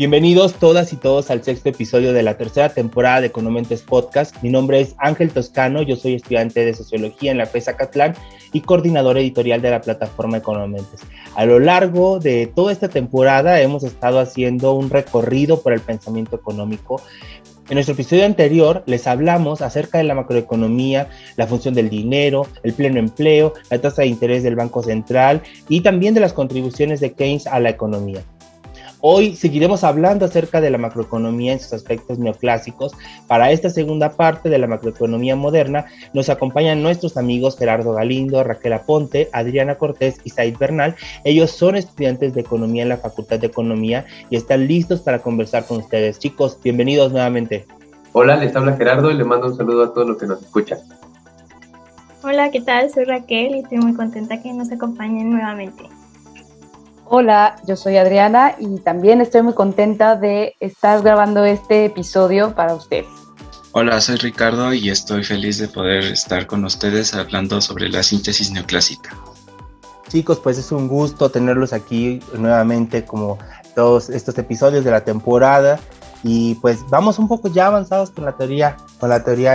Bienvenidos todas y todos al sexto episodio de la tercera temporada de Economentes Podcast. Mi nombre es Ángel Toscano, yo soy estudiante de Sociología en la FES Acatlán y coordinador editorial de la plataforma Economentes. A lo largo de toda esta temporada hemos estado haciendo un recorrido por el pensamiento económico. En nuestro episodio anterior les hablamos acerca de la macroeconomía, la función del dinero, el pleno empleo, la tasa de interés del Banco Central y también de las contribuciones de Keynes a la economía. Hoy seguiremos hablando acerca de la macroeconomía en sus aspectos neoclásicos. Para esta segunda parte de la macroeconomía moderna nos acompañan nuestros amigos Gerardo Galindo, Raquel Aponte, Adriana Cortés y Said Bernal. Ellos son estudiantes de Economía en la Facultad de Economía y están listos para conversar con ustedes. Chicos, bienvenidos nuevamente. Hola, les habla Gerardo y le mando un saludo a todos los que nos escuchan. Hola, ¿qué tal? Soy Raquel y estoy muy contenta que nos acompañen nuevamente. Hola, yo soy Adriana y también estoy muy contenta de estar grabando este episodio para ustedes. Hola, soy Ricardo y estoy feliz de poder estar con ustedes hablando sobre la síntesis neoclásica. Chicos, pues es un gusto tenerlos aquí nuevamente como todos estos episodios de la temporada y pues vamos un poco ya avanzados con la teoría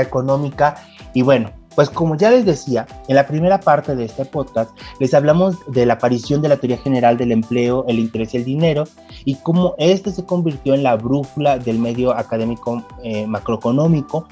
económica y bueno, pues como ya les decía, en la primera parte de este podcast les hablamos de la aparición de la teoría general del empleo, el interés y el dinero y cómo este se convirtió en la brújula del medio académico macroeconómico,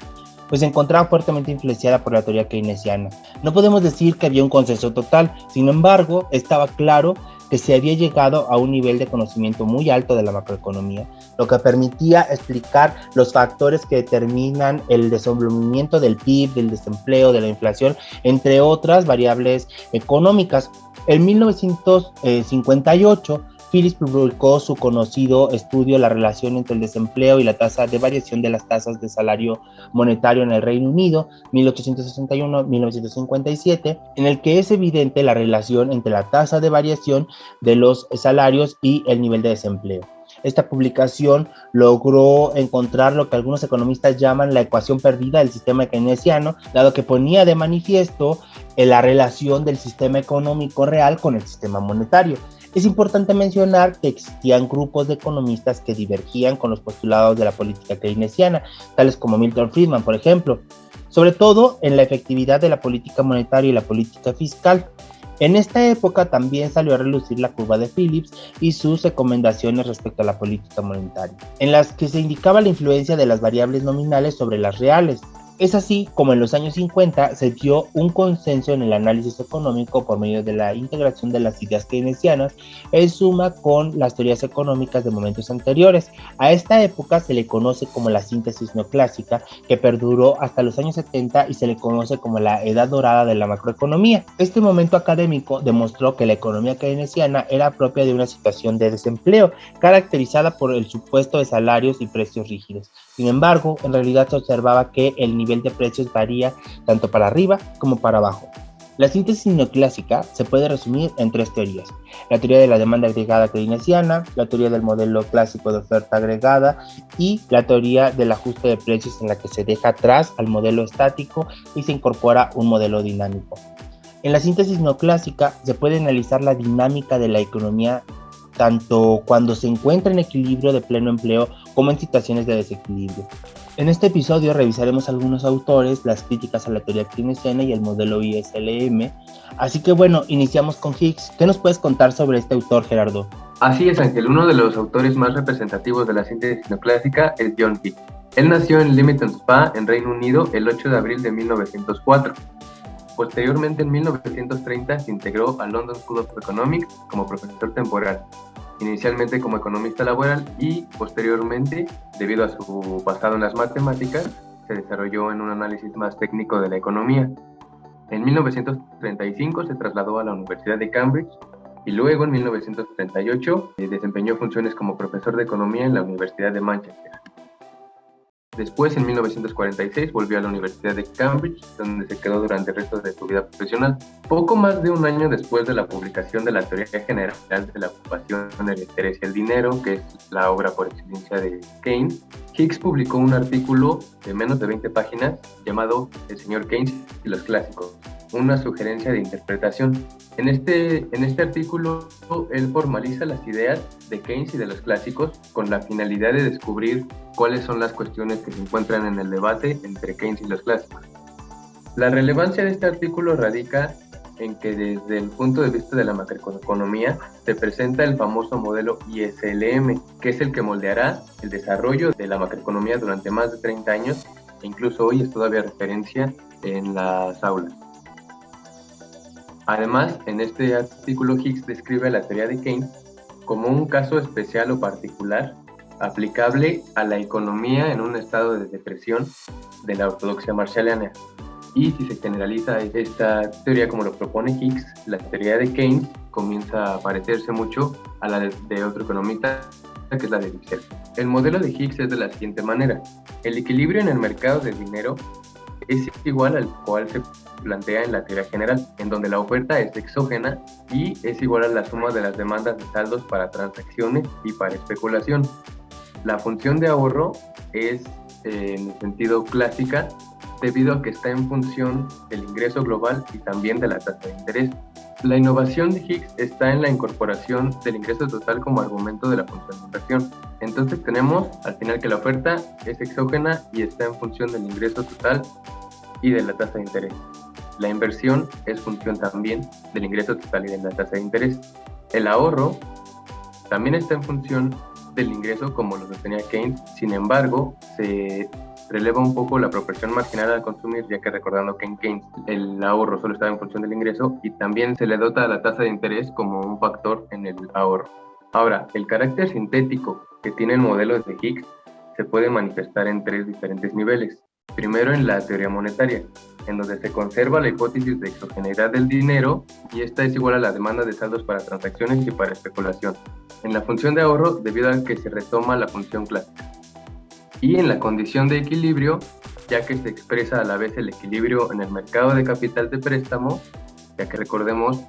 pues se encontraba fuertemente influenciada por la teoría keynesiana. No podemos decir que había un consenso total, sin embargo, estaba claro que se había llegado a un nivel de conocimiento muy alto de la macroeconomía, lo que permitía explicar los factores que determinan el desenvolvimiento del PIB, del desempleo, de la inflación, entre otras variables económicas. En 1958, Phillips publicó su conocido estudio La relación entre el desempleo y la tasa de variación de las tasas de salario monetario en el Reino Unido, 1861-1957, en el que es evidente la relación entre la tasa de variación de los salarios y el nivel de desempleo. Esta publicación logró encontrar lo que algunos economistas llaman la ecuación perdida del sistema keynesiano, dado que ponía de manifiesto la relación del sistema económico real con el sistema monetario. Es importante mencionar que existían grupos de economistas que divergían con los postulados de la política keynesiana, tales como Milton Friedman, por ejemplo, sobre todo en la efectividad de la política monetaria y la política fiscal. En esta época también salió a relucir la curva de Phillips y sus recomendaciones respecto a la política monetaria, en las que se indicaba la influencia de las variables nominales sobre las reales. Es así como en los años 50 se dio un consenso en el análisis económico por medio de la integración de las ideas keynesianas en suma con las teorías económicas de momentos anteriores. A esta época se le conoce como la síntesis neoclásica, que perduró hasta los años 70 y se le conoce como la edad dorada de la macroeconomía. Este momento académico demostró que la economía keynesiana era propia de una situación de desempleo, caracterizada por el supuesto de salarios y precios rígidos. Sin embargo, en realidad se observaba que el nivel de precios varía tanto para arriba como para abajo. La síntesis neoclásica se puede resumir en tres teorías: la teoría de la demanda agregada keynesiana, la teoría del modelo clásico de oferta agregada y la teoría del ajuste de precios, en la que se deja atrás al modelo estático y se incorpora un modelo dinámico. En la síntesis neoclásica se puede analizar la dinámica de la economía tanto cuando se encuentra en equilibrio de pleno empleo como en situaciones de desequilibrio. En este episodio revisaremos algunos autores, las críticas a la teoría keynesiana y el modelo ISLM. Así que bueno, iniciamos con Hicks. ¿Qué nos puedes contar sobre este autor, Gerardo? Así es, Ángel. Uno de los autores más representativos de la síntesis neoclásica es John Hicks. Él nació en Leamington Spa, en Reino Unido, el 8 de abril de 1904. Posteriormente, en 1930, se integró al London School of Economics como profesor temporal, inicialmente como economista laboral y posteriormente, debido a su pasado en las matemáticas, se desarrolló en un análisis más técnico de la economía. En 1935 se trasladó a la Universidad de Cambridge y luego en 1938 desempeñó funciones como profesor de economía en la Universidad de Manchester. Después, en 1946, volvió a la Universidad de Cambridge, donde se quedó durante el resto de su vida profesional. Poco más de un año después de la publicación de la Teoría General de la Ocupación, el Interés y el Dinero, que es la obra por excelencia de Keynes, Hicks publicó un artículo de menos de 20 páginas llamado El señor Keynes y los clásicos, una sugerencia de interpretación. En este artículo, él formaliza las ideas de Keynes y de los clásicos con la finalidad de descubrir cuáles son las cuestiones que se encuentran en el debate entre Keynes y los clásicos. La relevancia de este artículo radica en que desde el punto de vista de la macroeconomía se presenta el famoso modelo ISLM, que es el que moldeará el desarrollo de la macroeconomía durante más de 30 años e incluso hoy es todavía referencia en las aulas. Además, en este artículo Higgs describe la teoría de Keynes como un caso especial o particular aplicable a la economía en un estado de depresión de la ortodoxia marshalliana. Y si se generaliza esta teoría como lo propone Higgs, la teoría de Keynes comienza a parecerse mucho a la de otro economista, que es la de Wiesel. El modelo de Higgs es de la siguiente manera. El equilibrio en el mercado de dinero es igual al cual se plantea en la teoría general, en donde la oferta es exógena y es igual a la suma de las demandas de saldos para transacciones y para especulación. La función de ahorro es, en el sentido clásica, debido a que está en función del ingreso global y también de la tasa de interés. La innovación de Higgs está en la incorporación del ingreso total como argumento de la función de inversión. Entonces tenemos al final que la oferta es exógena y está en función del ingreso total y de la tasa de interés. La inversión es función también del ingreso total y de la tasa de interés. El ahorro también está en función del ingreso como lo sostenía Keynes, sin embargo, se releva un poco la proporción marginal al consumir, ya que recordando que en Keynes el ahorro solo estaba en función del ingreso y también se le dota a la tasa de interés como un factor en el ahorro. Ahora, el carácter sintético que tiene el modelo de Higgs se puede manifestar en tres diferentes niveles. Primero, en la teoría monetaria, en donde se conserva la hipótesis de exogeneidad del dinero y esta es igual a la demanda de saldos para transacciones y para especulación. En la función de ahorro, debido a que se retoma la función clásica. Y en la condición de equilibrio, ya que se expresa a la vez el equilibrio en el mercado de capital de préstamo, ya que recordemos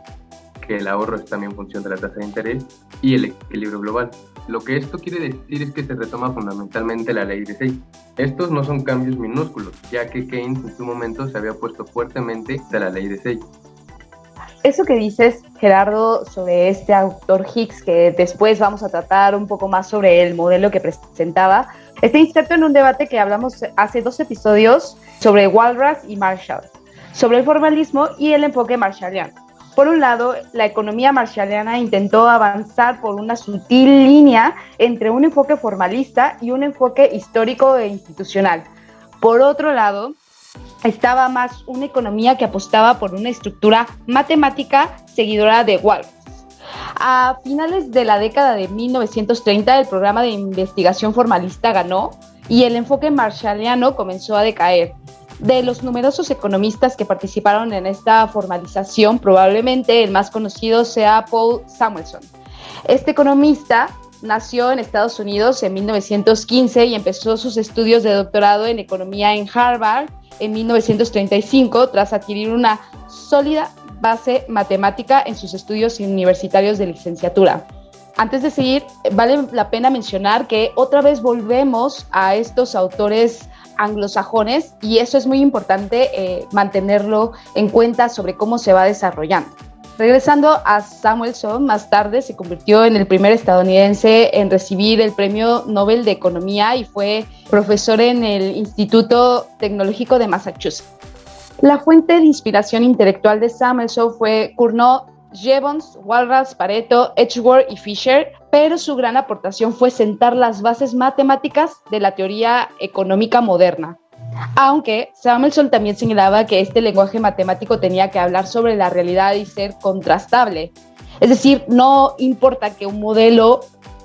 que el ahorro es también función de la tasa de interés, y el equilibrio global. Lo que esto quiere decir es que se retoma fundamentalmente la ley de Say. Estos no son cambios minúsculos, ya que Keynes en su momento se había opuesto fuertemente de la ley de Say. Eso que dices, Gerardo, sobre este autor Higgs, que después vamos a tratar un poco más sobre el modelo que presentaba, está inserto en un debate que hablamos hace 2 episodios sobre Walras y Marshall, sobre el formalismo y el enfoque marshalliano. Por un lado, la economía marshalliana intentó avanzar por una sutil línea entre un enfoque formalista y un enfoque histórico e institucional. Por otro lado, estaba más una economía que apostaba por una estructura matemática seguidora de Walras. A finales de la década de 1930, el programa de investigación formalista ganó y el enfoque marshalliano comenzó a decaer. De los numerosos economistas que participaron en esta formalización, probablemente el más conocido sea Paul Samuelson. Este economista nació en Estados Unidos en 1915 y empezó sus estudios de doctorado en economía en Harvard en 1935 tras adquirir una sólida base matemática en sus estudios universitarios de licenciatura. Antes de seguir, vale la pena mencionar que otra vez volvemos a estos autores anglosajones y eso es muy importante mantenerlo en cuenta sobre cómo se va desarrollando. Regresando a Samuelson, más tarde se convirtió en el primer estadounidense en recibir el Premio Nobel de Economía y fue profesor en el Instituto Tecnológico de Massachusetts. La fuente de inspiración intelectual de Samuelson fue Cournot, Jevons, Walras, Pareto, Edgeworth y Fisher, pero su gran aportación fue sentar las bases matemáticas de la teoría económica moderna. Aunque Samuelson también señalaba que este lenguaje matemático tenía que hablar sobre la realidad y ser contrastable. Es decir, no importa que un modelo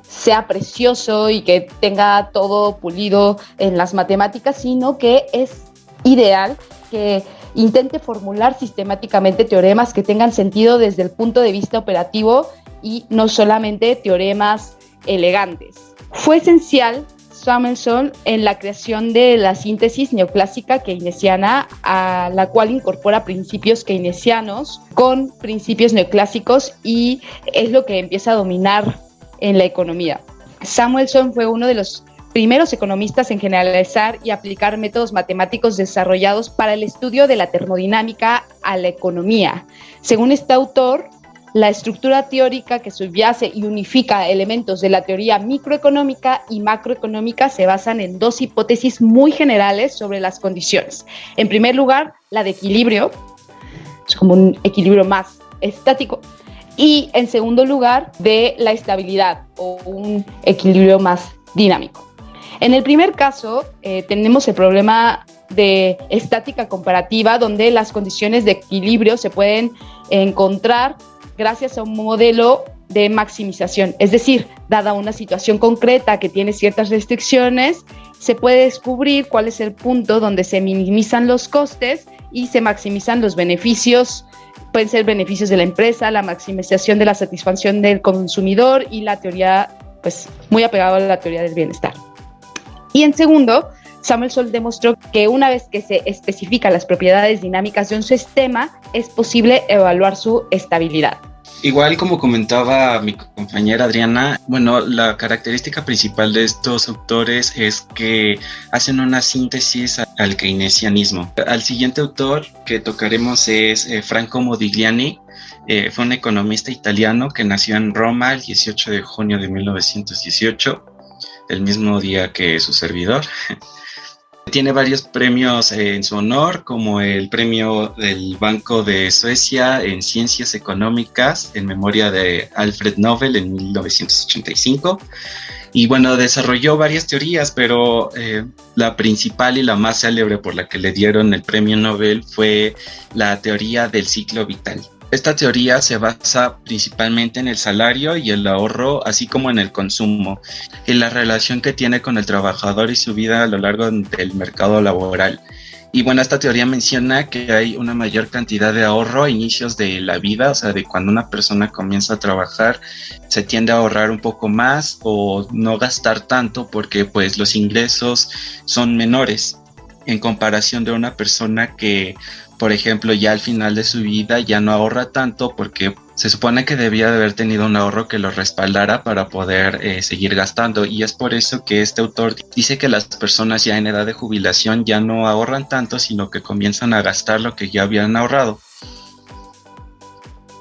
sea precioso y que tenga todo pulido en las matemáticas, sino que es ideal que intente formular sistemáticamente teoremas que tengan sentido desde el punto de vista operativo y no solamente teoremas elegantes. Fue esencial Samuelson en la creación de la síntesis neoclásica keynesiana, a la cual incorpora principios keynesianos con principios neoclásicos y es lo que empieza a dominar en la economía. Samuelson fue uno de los primeros economistas en generalizar y aplicar métodos matemáticos desarrollados para el estudio de la termodinámica a la economía. Según este autor, la estructura teórica que subyace y unifica elementos de la teoría microeconómica y macroeconómica se basan en dos hipótesis muy generales sobre las condiciones. En primer lugar, la de equilibrio, es como un equilibrio más estático, y en segundo lugar, de la estabilidad o un equilibrio más dinámico. En el primer caso, tenemos el problema de estática comparativa, donde las condiciones de equilibrio se pueden encontrar gracias a un modelo de maximización. Es decir, dada una situación concreta que tiene ciertas restricciones, se puede descubrir cuál es el punto donde se minimizan los costes y se maximizan los beneficios. Pueden ser beneficios de la empresa, la maximización de la satisfacción del consumidor y la teoría, pues muy apegado a la teoría del bienestar. Y en segundo, Samuelson demostró que una vez que se especifican las propiedades dinámicas de un sistema, es posible evaluar su estabilidad. Igual como comentaba mi compañera Adriana, bueno, la característica principal de estos autores es que hacen una síntesis al keynesianismo. Al siguiente autor que tocaremos es Franco Modigliani. Fue un economista italiano que nació en Roma el 18 de junio de 1918, el mismo día que su servidor. Tiene varios premios en su honor, como el premio del Banco de Suecia en Ciencias Económicas en memoria de Alfred Nobel en 1985. Y bueno, desarrolló varias teorías, pero la principal y la más célebre por la que le dieron el premio Nobel fue la teoría del ciclo vital. Esta teoría se basa principalmente en el salario y el ahorro, así como en el consumo, y la relación que tiene con el trabajador y su vida a lo largo del mercado laboral. Y bueno, esta teoría menciona que hay una mayor cantidad de ahorro a inicios de la vida, o sea, de cuando una persona comienza a trabajar, se tiende a ahorrar un poco más o no gastar tanto porque pues los ingresos son menores en comparación de una persona que, por ejemplo, ya al final de su vida ya no ahorra tanto porque se supone que debía de haber tenido un ahorro que lo respaldara para poder seguir gastando, y es por eso que este autor dice que las personas ya en edad de jubilación ya no ahorran tanto, sino que comienzan a gastar lo que ya habían ahorrado.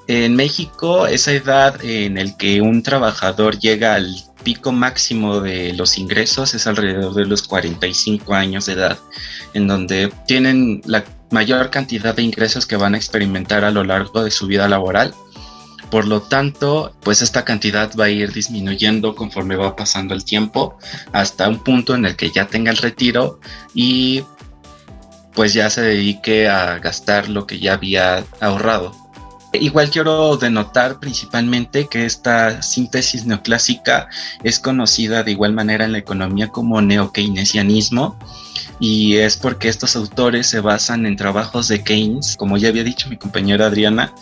En México, esa edad en el que un trabajador llega al pico máximo de los ingresos es alrededor de los 45 años de edad, en donde tienen la mayor cantidad de ingresos que van a experimentar a lo largo de su vida laboral. Por lo tanto, pues esta cantidad va a ir disminuyendo conforme va pasando el tiempo hasta un punto en el que ya tenga el retiro y pues ya se dedique a gastar lo que ya había ahorrado. Igual quiero denotar principalmente que esta síntesis neoclásica es conocida de igual manera en la economía como neokeynesianismo, y es porque estos autores se basan en trabajos de Keynes, como ya había dicho mi compañera Adriana,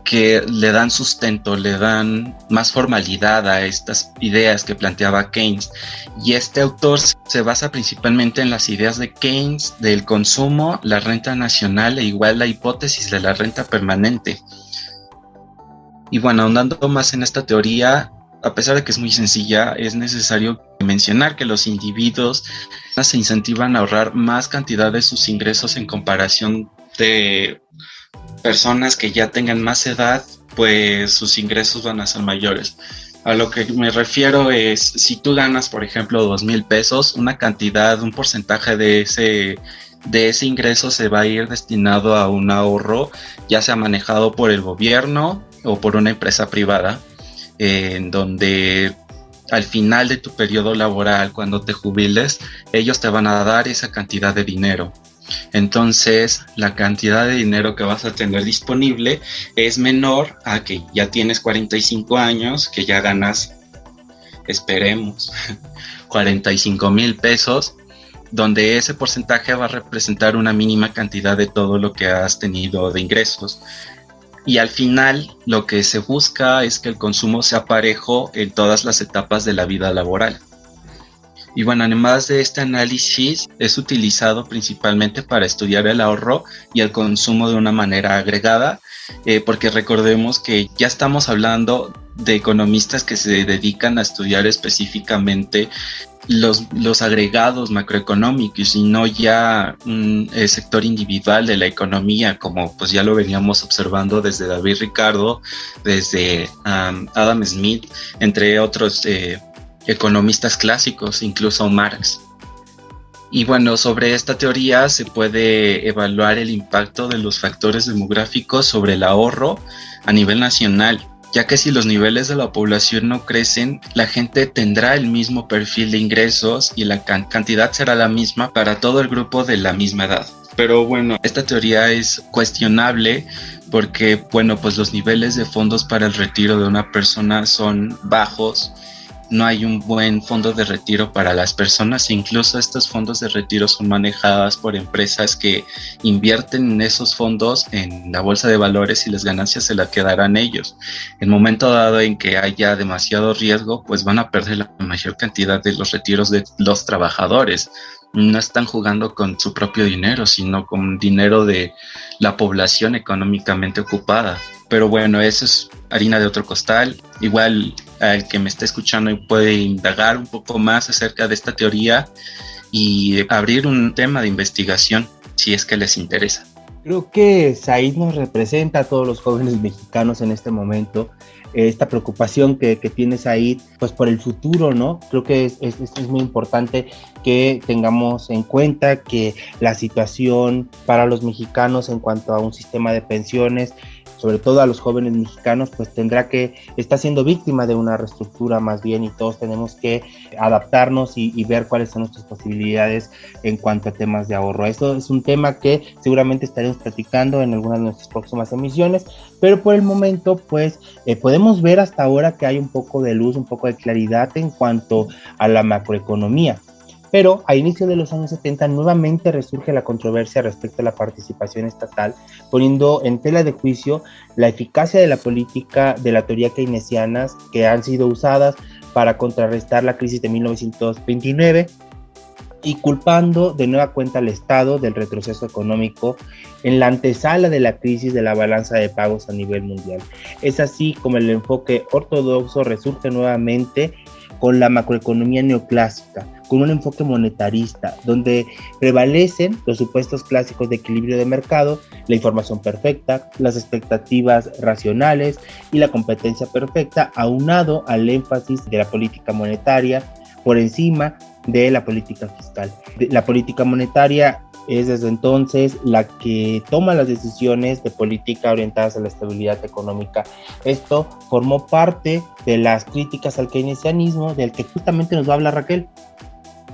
que le dan sustento, le dan más formalidad a estas ideas que planteaba Keynes. Y este autor se basa principalmente en las ideas de Keynes, del consumo, la renta nacional e igual la hipótesis de la renta permanente. Y bueno, ahondando más en esta teoría, a pesar de que es muy sencilla, es necesario mencionar que los individuos se incentivan a ahorrar más cantidad de sus ingresos en comparación de personas que ya tengan más edad, pues sus ingresos van a ser mayores. A lo que me refiero es, si tú ganas, por ejemplo, 2,000 pesos, una cantidad, un porcentaje de ese ingreso se va a ir destinado a un ahorro, ya sea manejado por el gobierno o por una empresa privada, en donde al final de tu periodo laboral, cuando te jubiles, ellos te van a dar esa cantidad de dinero. Entonces, la cantidad de dinero que vas a tener disponible es menor a que ya tienes 45 años, que ya ganas, esperemos, 45,000 pesos, donde ese porcentaje va a representar una mínima cantidad de todo lo que has tenido de ingresos. Y al final, lo que se busca es que el consumo sea parejo en todas las etapas de la vida laboral. Y bueno, además de este análisis, es utilizado principalmente para estudiar el ahorro y el consumo de una manera agregada, porque recordemos que ya estamos hablando de economistas que se dedican a estudiar específicamente los agregados macroeconómicos y no ya el sector individual de la economía, como pues ya lo veníamos observando desde David Ricardo, desde Adam Smith, entre otros economistas clásicos, incluso Marx. Y bueno, sobre esta teoría se puede evaluar el impacto de los factores demográficos sobre el ahorro a nivel nacional, ya que si los niveles de la población no crecen, la gente tendrá el mismo perfil de ingresos y la cantidad será la misma para todo el grupo de la misma edad. Pero bueno, esta teoría es cuestionable porque, bueno, pues los niveles de fondos para el retiro de una persona son bajos. No hay un buen fondo de retiro para las personas, incluso estos fondos de retiro son manejadas por empresas que invierten en esos fondos en la bolsa de valores y las ganancias se las quedarán ellos. En el momento dado en que haya demasiado riesgo, pues van a perder la mayor cantidad de los retiros de los trabajadores. No están jugando con su propio dinero, sino con dinero de la población económicamente ocupada. Pero bueno, eso es harina de otro costal. Igual al que me esté escuchando puede indagar un poco más acerca de esta teoría y abrir un tema de investigación si es que les interesa. Creo que Said nos representa a todos los jóvenes mexicanos en este momento, esta preocupación que tiene Said pues por el futuro, ¿no? Creo que es muy importante que tengamos en cuenta que la situación para los mexicanos en cuanto a un sistema de pensiones, sobre todo a los jóvenes mexicanos, pues está siendo víctima de una reestructura más bien, y todos tenemos que adaptarnos y ver cuáles son nuestras posibilidades en cuanto a temas de ahorro. Esto es un tema que seguramente estaremos platicando en algunas de nuestras próximas emisiones, pero por el momento pues podemos ver hasta ahora que hay un poco de luz, un poco de claridad en cuanto a la macroeconomía. Pero a inicios de los años 70 nuevamente resurge la controversia respecto a la participación estatal, poniendo en tela de juicio la eficacia de la política de la teoría keynesiana que han sido usadas para contrarrestar la crisis de 1929 y culpando de nueva cuenta al Estado del retroceso económico en la antesala de la crisis de la balanza de pagos a nivel mundial. Es así como el enfoque ortodoxo resurge nuevamente con la macroeconomía neoclásica, con un enfoque monetarista, donde prevalecen los supuestos clásicos de equilibrio de mercado, la información perfecta, las expectativas racionales y la competencia perfecta, aunado al énfasis de la política monetaria por encima de la política fiscal. La política monetaria es desde entonces la que toma las decisiones de política orientadas a la estabilidad económica. Esto formó parte de las críticas al keynesianismo, del que justamente nos va a hablar Raquel.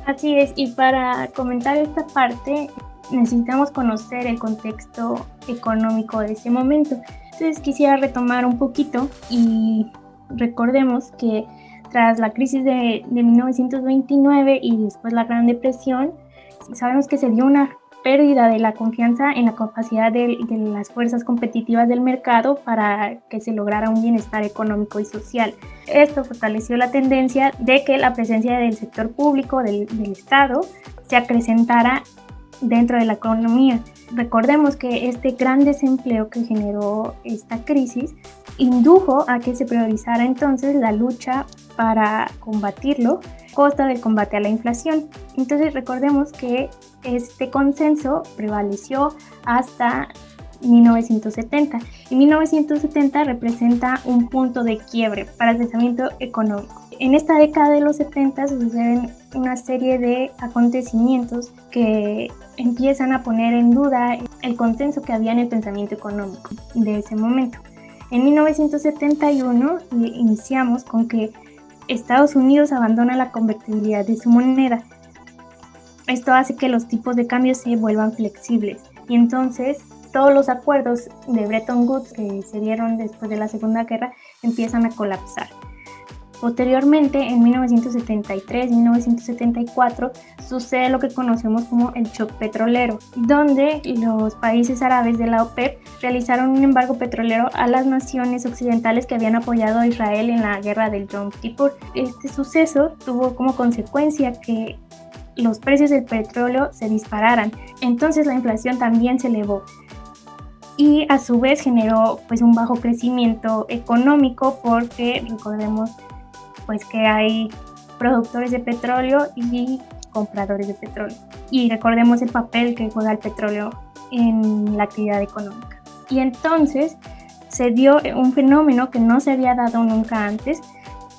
Así es, y para comentar esta parte necesitamos conocer el contexto económico de ese momento. Entonces quisiera retomar un poquito y recordemos que tras la crisis de 1929 y después la Gran Depresión, sabemos que se dio una pérdida de la confianza en la capacidad de las fuerzas competitivas del mercado para que se lograra un bienestar económico y social. Esto fortaleció la tendencia de que la presencia del sector público, del Estado, se acrecentara dentro de la economía. Recordemos que este gran desempleo que generó esta crisis indujo a que se priorizara entonces la lucha para combatirlo a costa del combate a la inflación. Entonces recordemos que este consenso prevaleció hasta 1970. Y 1970 representa un punto de quiebre para el pensamiento económico. En esta década de los 70 suceden una serie de acontecimientos que empiezan a poner en duda el consenso que había en el pensamiento económico de ese momento. En 1971 iniciamos con que Estados Unidos abandona la convertibilidad de su moneda. Esto hace que los tipos de cambio se vuelvan flexibles y entonces todos los acuerdos de Bretton Woods que se dieron después de la Segunda Guerra empiezan a colapsar. Posteriormente, en 1973-1974, sucede lo que conocemos como el shock petrolero, donde los países árabes de la OPEP realizaron un embargo petrolero a las naciones occidentales que habían apoyado a Israel en la guerra del Yom Kippur. Este suceso tuvo como consecuencia que los precios del petróleo se dispararan, entonces la inflación también se elevó. y a su vez generó pues un bajo crecimiento económico, porque recordemos pues que hay productores de petróleo y compradores de petróleo, y recordemos el papel que juega el petróleo en la actividad económica. Y entonces se dio un fenómeno que no se había dado nunca antes,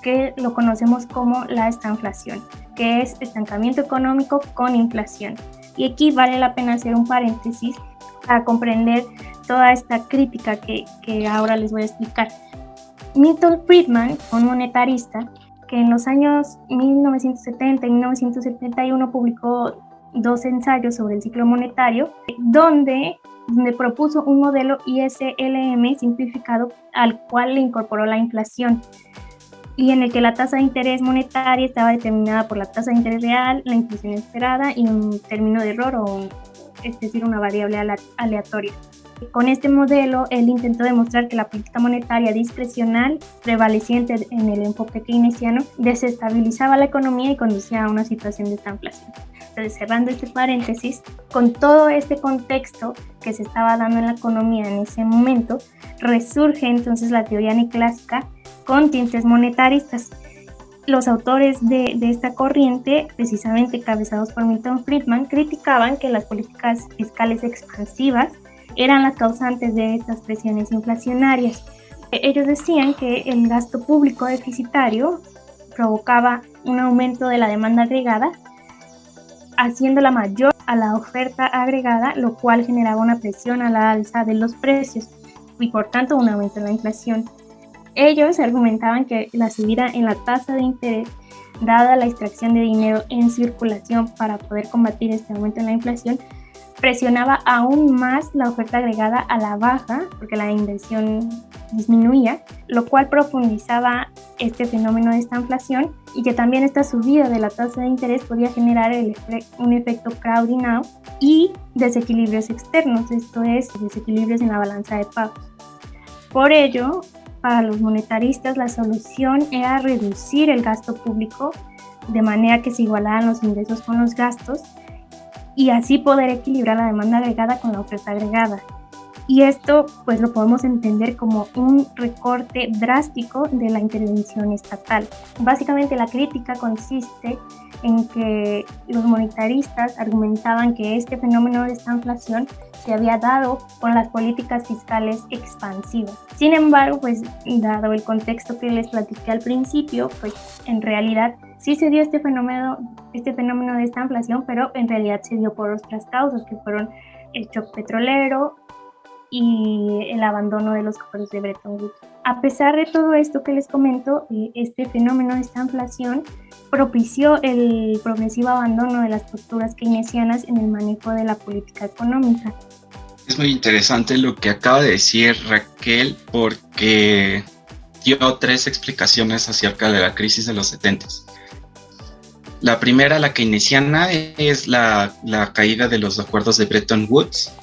que lo conocemos como la estanflación, que es estancamiento económico con inflación. Y aquí vale la pena hacer un paréntesis para comprender toda esta crítica que ahora les voy a explicar. Milton Friedman, un monetarista, que en los años 1970 y 1971 publicó 2 ensayos sobre el ciclo monetario, donde propuso un modelo ISLM simplificado al cual le incorporó la inflación, y en el que la tasa de interés monetaria estaba determinada por la tasa de interés real, la inflación esperada y un término de error, es decir, una variable aleatoria. Con este modelo, él intentó demostrar que la política monetaria discrecional, prevaleciente en el enfoque keynesiano, desestabilizaba la economía y conducía a una situación de estanflación. Entonces, cerrando este paréntesis, con todo este contexto que se estaba dando en la economía en ese momento, resurge entonces la teoría neoclásica con tintes monetaristas. Los autores de esta corriente, precisamente encabezados por Milton Friedman, criticaban que las políticas fiscales expansivas eran las causantes de estas presiones inflacionarias. Ellos decían que el gasto público deficitario provocaba un aumento de la demanda agregada, haciéndola mayor a la oferta agregada, lo cual generaba una presión a la alza de los precios y por tanto un aumento en la inflación. Ellos argumentaban que la subida en la tasa de interés, dada la extracción de dinero en circulación para poder combatir este aumento en la inflación, presionaba aún más la oferta agregada a la baja, porque la inversión disminuía, lo cual profundizaba este fenómeno de estanflación, y que también esta subida de la tasa de interés podía generar un efecto crowding out y desequilibrios externos, esto es, desequilibrios en la balanza de pagos. Por ello, para los monetaristas, la solución era reducir el gasto público de manera que se igualaran los ingresos con los gastos, y así poder equilibrar la demanda agregada con la oferta agregada. Y esto pues lo podemos entender como un recorte drástico de la intervención estatal. Básicamente la crítica consiste en que los monetaristas argumentaban que este fenómeno de estanflación se había dado con las políticas fiscales expansivas. Sin embargo, pues dado el contexto que les platiqué al principio, pues en realidad sí se dio este fenómeno de estanflación, pero en realidad se dio por otras causas, que fueron el shock petrolero y el abandono de los acuerdos de Bretton Woods. A pesar de todo esto que les comento, este fenómeno de estanflación propició el progresivo abandono de las posturas keynesianas en el manejo de la política económica. Es muy interesante lo que acaba de decir Raquel, porque dio 3 explicaciones acerca de la crisis de los 70s. La primera, la keynesiana, es la caída de los acuerdos de Bretton Woods.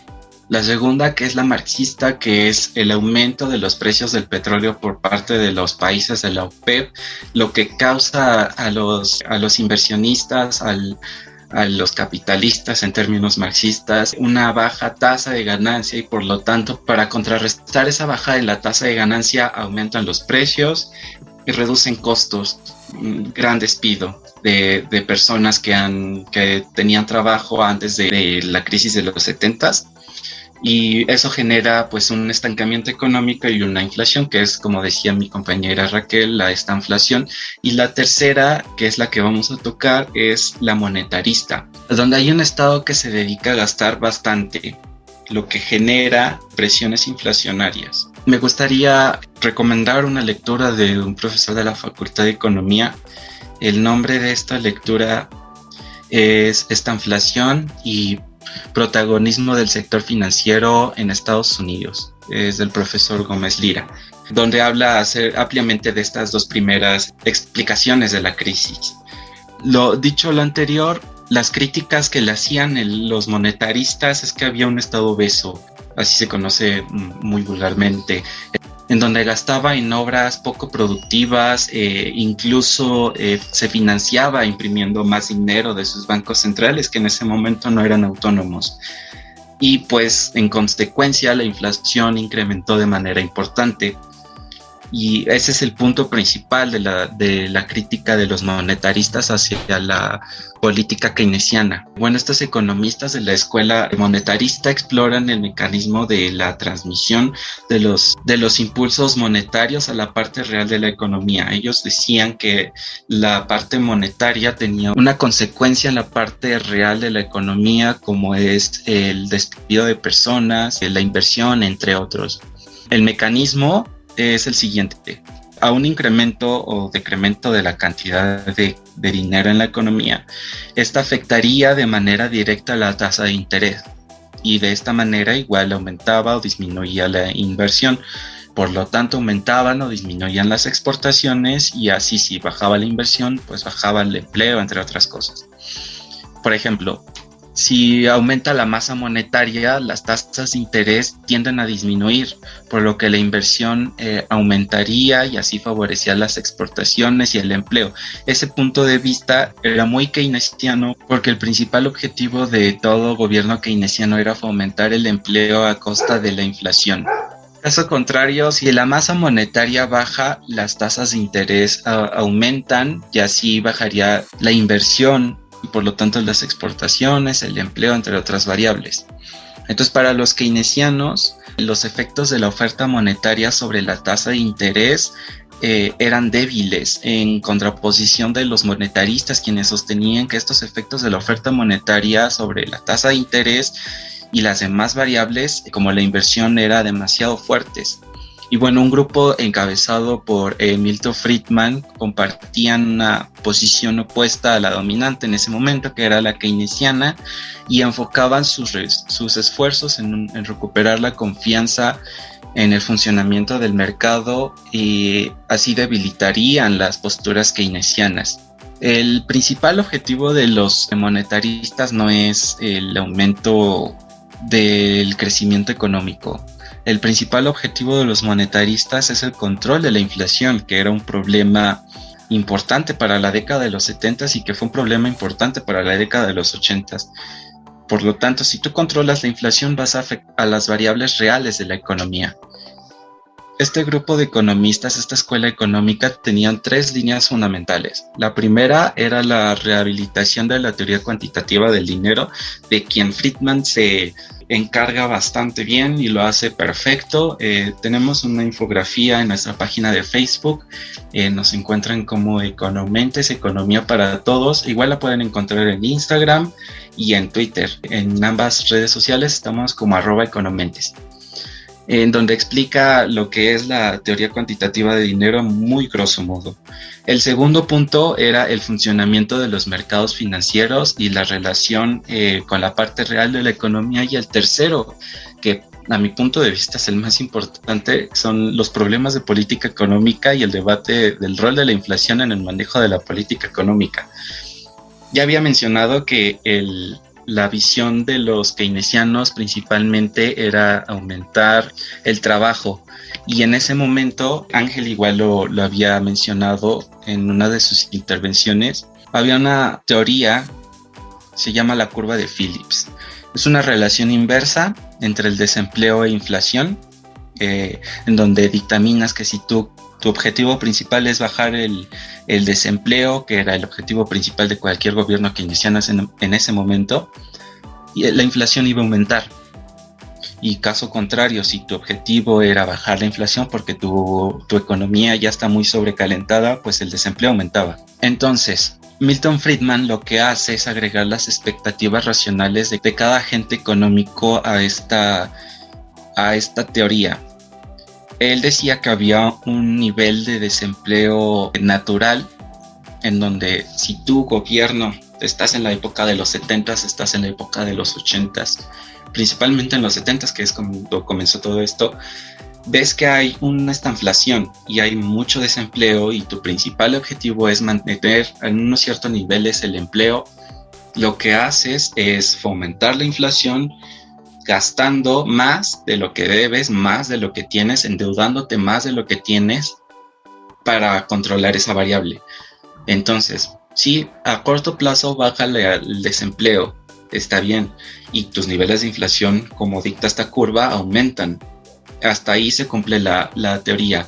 La segunda, que es la marxista, que es el aumento de los precios del petróleo por parte de los países de la OPEP, lo que causa a los inversionistas, a los capitalistas en términos marxistas, una baja tasa de ganancia, y por lo tanto, para contrarrestar esa baja en la tasa de ganancia, aumentan los precios y reducen costos. Un gran despido de personas que tenían trabajo antes de la crisis de los 70s. Y eso genera pues un estancamiento económico y una inflación, que es, como decía mi compañera Raquel, la estanflación. Y la tercera, que es la que vamos a tocar, es la monetarista, donde hay un estado que se dedica a gastar bastante, lo que genera presiones inflacionarias. Me gustaría recomendar una lectura de un profesor de la Facultad de Economía. El nombre de esta lectura es Estanflación y protagonismo del sector financiero en Estados Unidos. Es del profesor Gómez Lira, donde habla ampliamente de estas 2 primeras explicaciones de la crisis. Dicho lo anterior, las críticas que le hacían los monetaristas es que había un estado obeso, así se conoce muy vulgarmente, en donde gastaba en obras poco productivas, incluso se financiaba imprimiendo más dinero de sus bancos centrales, que en ese momento no eran autónomos. y pues en consecuencia la inflación incrementó de manera importante. Y ese es el punto principal de la crítica de los monetaristas hacia la política keynesiana. Bueno, estos economistas de la escuela monetarista exploran el mecanismo de la transmisión de los impulsos monetarios a la parte real de la economía. Ellos decían que la parte monetaria tenía una consecuencia en la parte real de la economía, como es el despido de personas, la inversión, entre otros. El mecanismo es el siguiente: a un incremento o decremento de la cantidad de dinero en la economía, esta afectaría de manera directa la tasa de interés, y de esta manera igual aumentaba o disminuía la inversión. Por lo tanto, aumentaban o disminuían las exportaciones, y así, si bajaba la inversión, pues bajaba el empleo, entre otras cosas. Por ejemplo, si aumenta la masa monetaria, las tasas de interés tienden a disminuir, por lo que la inversión aumentaría, y así favorecía las exportaciones y el empleo. Ese punto de vista era muy keynesiano, porque el principal objetivo de todo gobierno keynesiano era fomentar el empleo a costa de la inflación. Caso contrario, si la masa monetaria baja, las tasas de interés aumentan, y así bajaría la inversión y por lo tanto las exportaciones, el empleo, entre otras variables. Entonces, para los keynesianos, los efectos de la oferta monetaria sobre la tasa de interés eran débiles, en contraposición de los monetaristas, quienes sostenían que estos efectos de la oferta monetaria sobre la tasa de interés y las demás variables, como la inversión, eran demasiado fuertes. Y bueno, un grupo encabezado por Milton Friedman compartían una posición opuesta a la dominante en ese momento, que era la keynesiana, y enfocaban sus esfuerzos en recuperar la confianza en el funcionamiento del mercado, y así debilitarían las posturas keynesianas. El principal objetivo de los monetaristas no es el aumento del crecimiento económico. El principal objetivo de los monetaristas es el control de la inflación, que era un problema importante para la década de los 70 y que fue un problema importante para la década de los 80. Por lo tanto, si tú controlas la inflación, vas a afectar a las variables reales de la economía. Este grupo de economistas, esta escuela económica, tenían 3 líneas fundamentales. La primera era la rehabilitación de la teoría cuantitativa del dinero, de quien Friedman se encarga bastante bien y lo hace perfecto. Tenemos una infografía en nuestra página de Facebook, nos encuentran como Economentes, Economía para Todos. Igual la pueden encontrar en Instagram y en Twitter. En ambas redes sociales estamos como @Economentes, en donde explica lo que es la teoría cuantitativa de dinero muy grosso modo. El segundo punto era el funcionamiento de los mercados financieros y la relación con la parte real de la economía. Y el tercero, que a mi punto de vista es el más importante, son los problemas de política económica y el debate del rol de la inflación en el manejo de la política económica. Ya había mencionado que la visión de los keynesianos principalmente era aumentar el trabajo, y en ese momento, Ángel igual lo había mencionado en una de sus intervenciones, había una teoría, se llama la curva de Phillips. Es una relación inversa entre el desempleo e inflación, en donde dictaminas que si tu objetivo principal es bajar el desempleo, que era el objetivo principal de cualquier gobierno keynesiano en ese momento, y la inflación iba a aumentar. Y caso contrario, si tu objetivo era bajar la inflación porque tu economía ya está muy sobrecalentada, pues el desempleo aumentaba. Entonces, Milton Friedman lo que hace es agregar las expectativas racionales de cada agente económico a esta teoría. Él decía que había un nivel de desempleo natural, en donde si tu gobierno, estás en la época de los 70s, estás en la época de los 80s, principalmente en los 70s, que es cuando comenzó todo esto, ves que hay una estanflación y hay mucho desempleo, y tu principal objetivo es mantener en unos ciertos niveles el empleo. Lo que haces es fomentar la inflación, gastando más de lo que debes, más de lo que tienes, endeudándote más de lo que tienes para controlar esa variable. Entonces, sí, a corto plazo baja el desempleo, está bien, y tus niveles de inflación, como dicta esta curva, aumentan. Hasta ahí se cumple la teoría,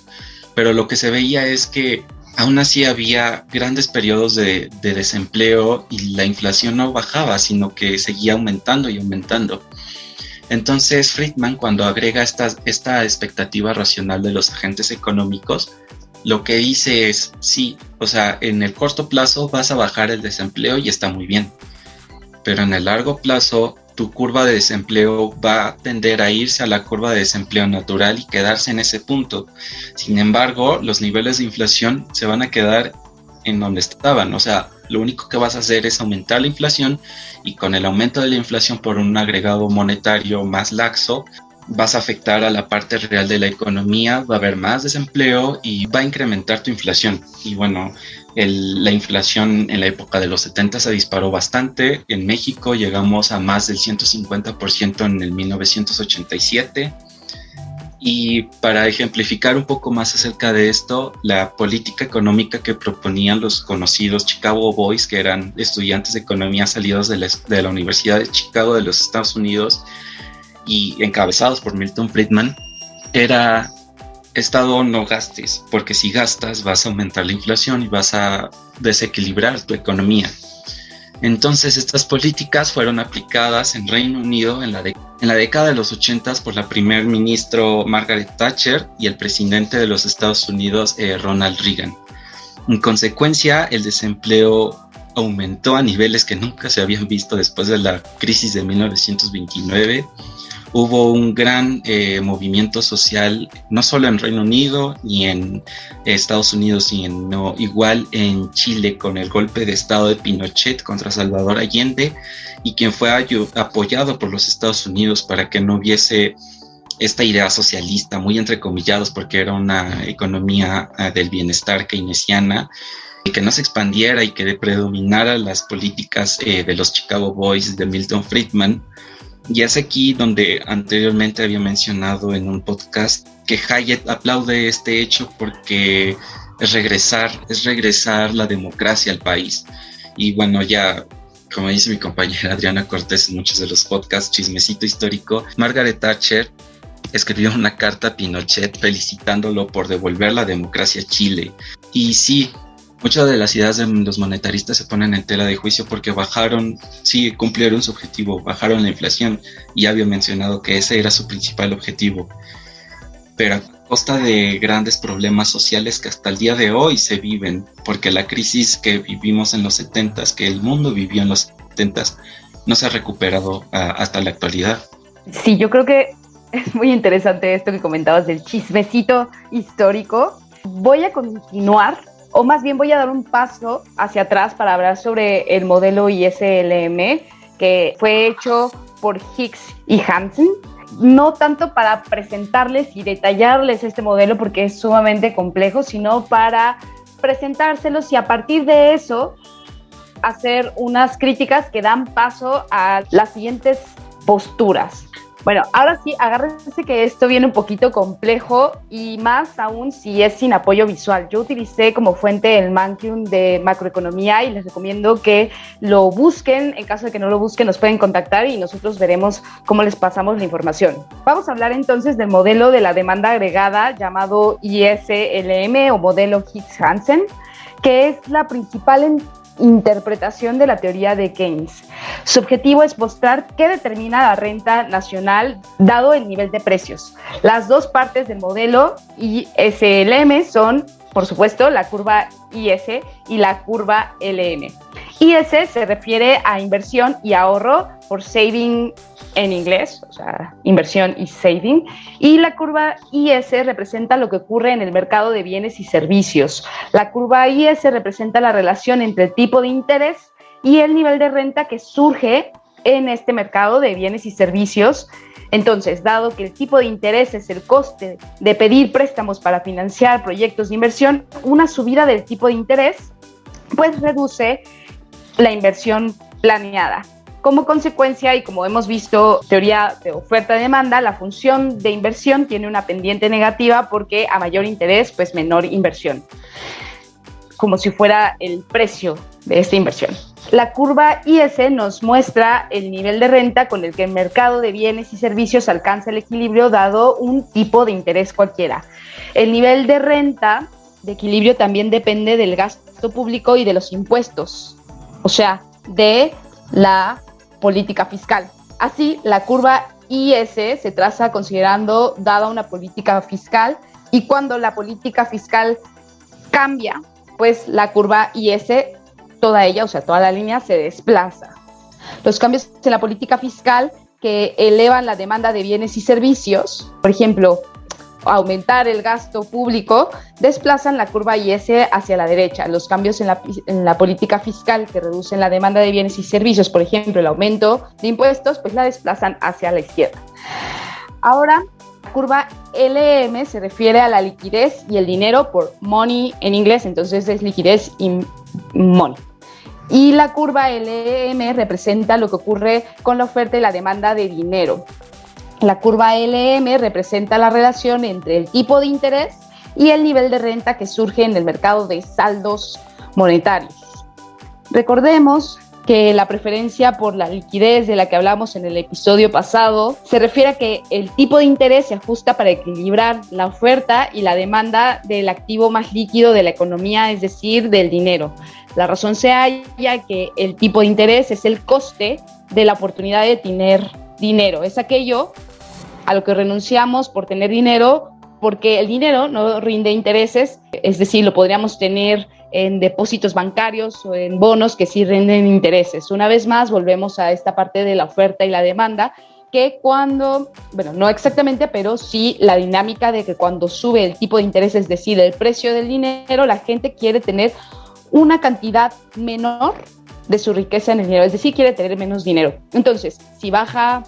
pero lo que se veía es que aún así había grandes periodos de desempleo y la inflación no bajaba, sino que seguía aumentando y aumentando. Entonces Friedman, cuando agrega esta expectativa racional de los agentes económicos, lo que dice es, sí, o sea, en el corto plazo vas a bajar el desempleo y está muy bien, pero en el largo plazo tu curva de desempleo va a tender a irse a la curva de desempleo natural y quedarse en ese punto. Sin embargo, los niveles de inflación se van a quedar en donde estaban, o sea, lo único que vas a hacer es aumentar la inflación, y con el aumento de la inflación por un agregado monetario más laxo, vas a afectar a la parte real de la economía, va a haber más desempleo y va a incrementar tu inflación. Y bueno, la inflación en la época de los 70 se disparó bastante. En México llegamos a más del 150% en el 1987. Y para ejemplificar un poco más acerca de esto, la política económica que proponían los conocidos Chicago Boys, que eran estudiantes de economía salidos de la Universidad de Chicago de los Estados Unidos y encabezados por Milton Friedman, era: Estado, no gastes, porque si gastas vas a aumentar la inflación y vas a desequilibrar tu economía. Entonces estas políticas fueron aplicadas en Reino Unido en la década de los 80 por la primer ministro Margaret Thatcher y el presidente de los Estados Unidos, Ronald Reagan. En consecuencia, el desempleo aumentó a niveles que nunca se habían visto después de la crisis de 1929. Hubo un gran movimiento social, no solo en Reino Unido ni en Estados Unidos, sino igual en Chile con el golpe de estado de Pinochet contra Salvador Allende, y quien fue apoyado por los Estados Unidos para que no hubiese esta idea socialista, muy entrecomillados, porque era una economía del bienestar keynesiana, y que no se expandiera y que predominara las políticas de los Chicago Boys de Milton Friedman. Y es aquí donde anteriormente había mencionado en un podcast que Hayek aplaude este hecho porque es regresar la democracia al país. Y bueno, ya como dice mi compañera Adriana Cortés en muchos de los podcasts, chismecito histórico, Margaret Thatcher escribió una carta a Pinochet felicitándolo por devolver la democracia a Chile. Y sí, muchas de las ideas de los monetaristas se ponen en tela de juicio porque cumplieron su objetivo, bajaron la inflación, y ya había mencionado que ese era su principal objetivo, pero a costa de grandes problemas sociales que hasta el día de hoy se viven, porque la crisis que vivimos en los 70s, que el mundo vivió en los 70s, no se ha recuperado hasta la actualidad. Sí, yo creo que es muy interesante esto que comentabas del chismecito histórico. Voy a continuar, o más bien voy a dar un paso hacia atrás para hablar sobre el modelo ISLM, que fue hecho por Hicks y Hansen. No tanto para presentarles y detallarles este modelo porque es sumamente complejo, sino para presentárselos y a partir de eso hacer unas críticas que dan paso a las siguientes posturas. Bueno, ahora sí, agárrense que esto viene un poquito complejo y más aún si es sin apoyo visual. Yo utilicé como fuente el Mancun de macroeconomía y les recomiendo que lo busquen. En caso de que no lo busquen, nos pueden contactar y nosotros veremos cómo les pasamos la información. Vamos a hablar entonces del modelo de la demanda agregada llamado ISLM o modelo Hicks-Hansen, que es la principal interpretación de la teoría de Keynes. Su objetivo es mostrar qué determina la renta nacional dado el nivel de precios. Las dos partes del modelo ISLM son, por supuesto, la curva IS y la curva LM. IS se refiere a inversión y ahorro, por saving en inglés, o sea, inversión y saving, y la curva IS representa lo que ocurre en el mercado de bienes y servicios. La curva IS representa la relación entre el tipo de interés y el nivel de renta que surge en este mercado de bienes y servicios. Entonces, dado que el tipo de interés es el coste de pedir préstamos para financiar proyectos de inversión, una subida del tipo de interés pues reduce la inversión planeada. Como consecuencia, y como hemos visto, teoría de oferta-demanda, la función de inversión tiene una pendiente negativa porque a mayor interés, pues menor inversión, como si fuera el precio de esta inversión. La curva IS nos muestra el nivel de renta con el que el mercado de bienes y servicios alcanza el equilibrio dado un tipo de interés cualquiera. El nivel de renta de equilibrio también depende del gasto público y de los impuestos, o sea, de la política fiscal. Así, la curva IS se traza considerando dada una política fiscal, y cuando la política fiscal cambia, pues la curva IS, toda ella, o sea, toda la línea se desplaza. Los cambios en la política fiscal que elevan la demanda de bienes y servicios, por ejemplo, aumentar el gasto público, desplazan la curva IS hacia la derecha. Los cambios en la política fiscal que reducen la demanda de bienes y servicios, por ejemplo, el aumento de impuestos, pues la desplazan hacia la izquierda. Ahora, la curva LM se refiere a la liquidez y el dinero por money en inglés, entonces es liquidez y money. Y la curva LM representa lo que ocurre con la oferta y la demanda de dinero. La curva LM representa la relación entre el tipo de interés y el nivel de renta que surge en el mercado de saldos monetarios. Recordemos que la preferencia por la liquidez de la que hablamos en el episodio pasado se refiere a que el tipo de interés se ajusta para equilibrar la oferta y la demanda del activo más líquido de la economía, es decir, del dinero. La razón se halla que el tipo de interés es el coste de la oportunidad de tener dinero. Es aquello a lo que renunciamos por tener dinero, porque el dinero no rinde intereses, es decir, lo podríamos tener en depósitos bancarios o en bonos que sí rinden intereses. Una vez más, volvemos a esta parte de la oferta y la demanda, que cuando, bueno, no exactamente, pero sí la dinámica de que cuando sube el tipo de interés, es decir, el precio del dinero, la gente quiere tener una cantidad menor de su riqueza en el dinero, es decir, quiere tener menos dinero. Entonces, si baja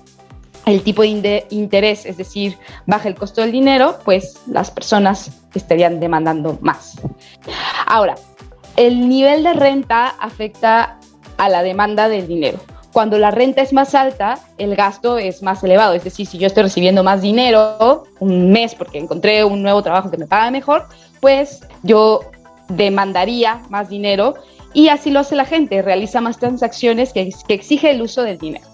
el tipo de interés, es decir, baja el costo del dinero, pues las personas estarían demandando más. Ahora, el nivel de renta afecta a la demanda del dinero. Cuando la renta es más alta, el gasto es más elevado. Es decir, si yo estoy recibiendo más dinero un mes porque encontré un nuevo trabajo que me paga mejor, pues yo demandaría más dinero, y así lo hace la gente, realiza más transacciones que exige el uso del dinero.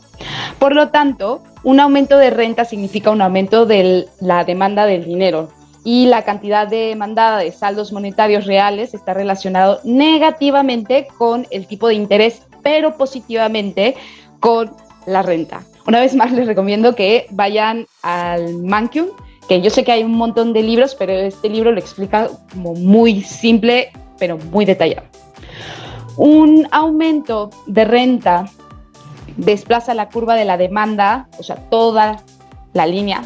Por lo tanto, un aumento de renta significa un aumento de la demanda del dinero, y la cantidad demandada de saldos monetarios reales está relacionado negativamente con el tipo de interés, pero positivamente con la renta. Una vez más les recomiendo que vayan al Mankiw, que yo sé que hay un montón de libros, pero este libro lo explica como muy simple, pero muy detallado. Un aumento de renta desplaza la curva de la demanda, o sea, toda la línea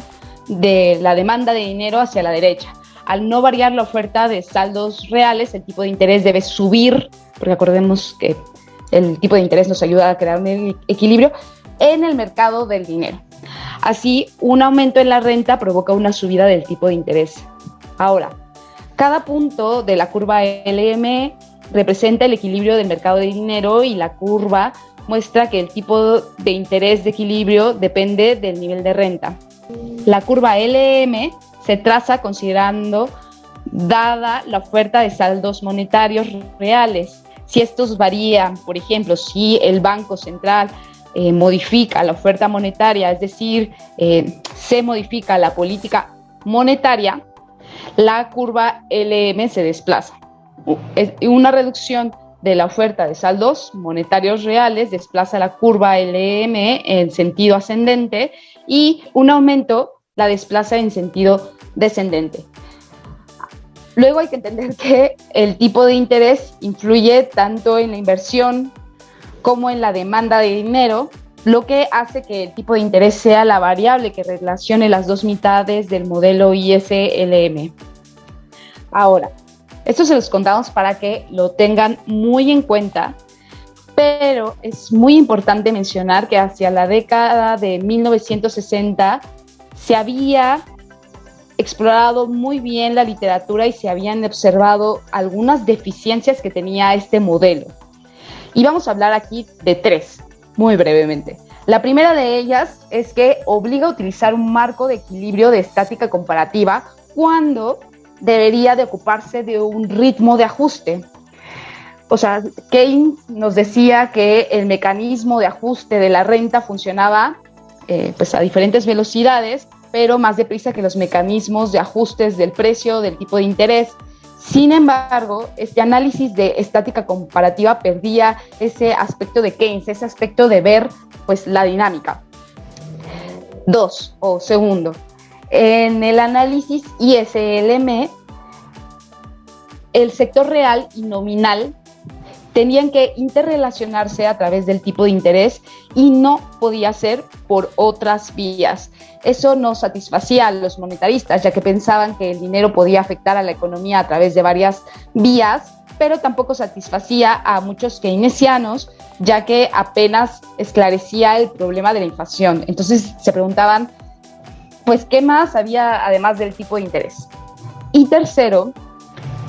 de la demanda de dinero hacia la derecha. Al no variar la oferta de saldos reales, el tipo de interés debe subir, porque acordemos que el tipo de interés nos ayuda a crear un equilibrio en el mercado del dinero. Así, un aumento en la renta provoca una subida del tipo de interés. Ahora, cada punto de la curva LM representa el equilibrio del mercado de dinero, y la curva muestra que el tipo de interés de equilibrio depende del nivel de renta. La curva LM se traza considerando dada la oferta de saldos monetarios reales. Si estos varían, por ejemplo, si el Banco Central modifica la oferta monetaria, es decir, se modifica la política monetaria, la curva LM se desplaza. Una reducción de la oferta de saldos monetarios reales desplaza la curva LM en sentido ascendente, y un aumento la desplaza en sentido descendente. Luego hay que entender que el tipo de interés influye tanto en la inversión como en la demanda de dinero, lo que hace que el tipo de interés sea la variable que relacione las dos mitades del modelo IS-LM. Ahora, esto se los contamos para que lo tengan muy en cuenta, pero es muy importante mencionar que hacia la década de 1960 se había explorado muy bien la literatura y se habían observado algunas deficiencias que tenía este modelo. Y vamos a hablar aquí de tres, muy brevemente. La primera de ellas es que obliga a utilizar un marco de equilibrio de estática comparativa cuando debería de ocuparse de un ritmo de ajuste. O sea, Keynes nos decía que el mecanismo de ajuste de la renta funcionaba pues a diferentes velocidades, pero más deprisa que los mecanismos de ajustes del precio, del tipo de interés. Sin embargo, este análisis de estática comparativa perdía ese aspecto de Keynes, ese aspecto de ver pues, la dinámica. Segundo, en el análisis ISLM, el sector real y nominal tenían que interrelacionarse a través del tipo de interés y no podía ser por otras vías. Eso no satisfacía a los monetaristas, ya que pensaban que el dinero podía afectar a la economía a través de varias vías, pero tampoco satisfacía a muchos keynesianos, ya que apenas esclarecía el problema de la inflación. Entonces se preguntaban, pues, ¿qué más había además del tipo de interés? Y tercero,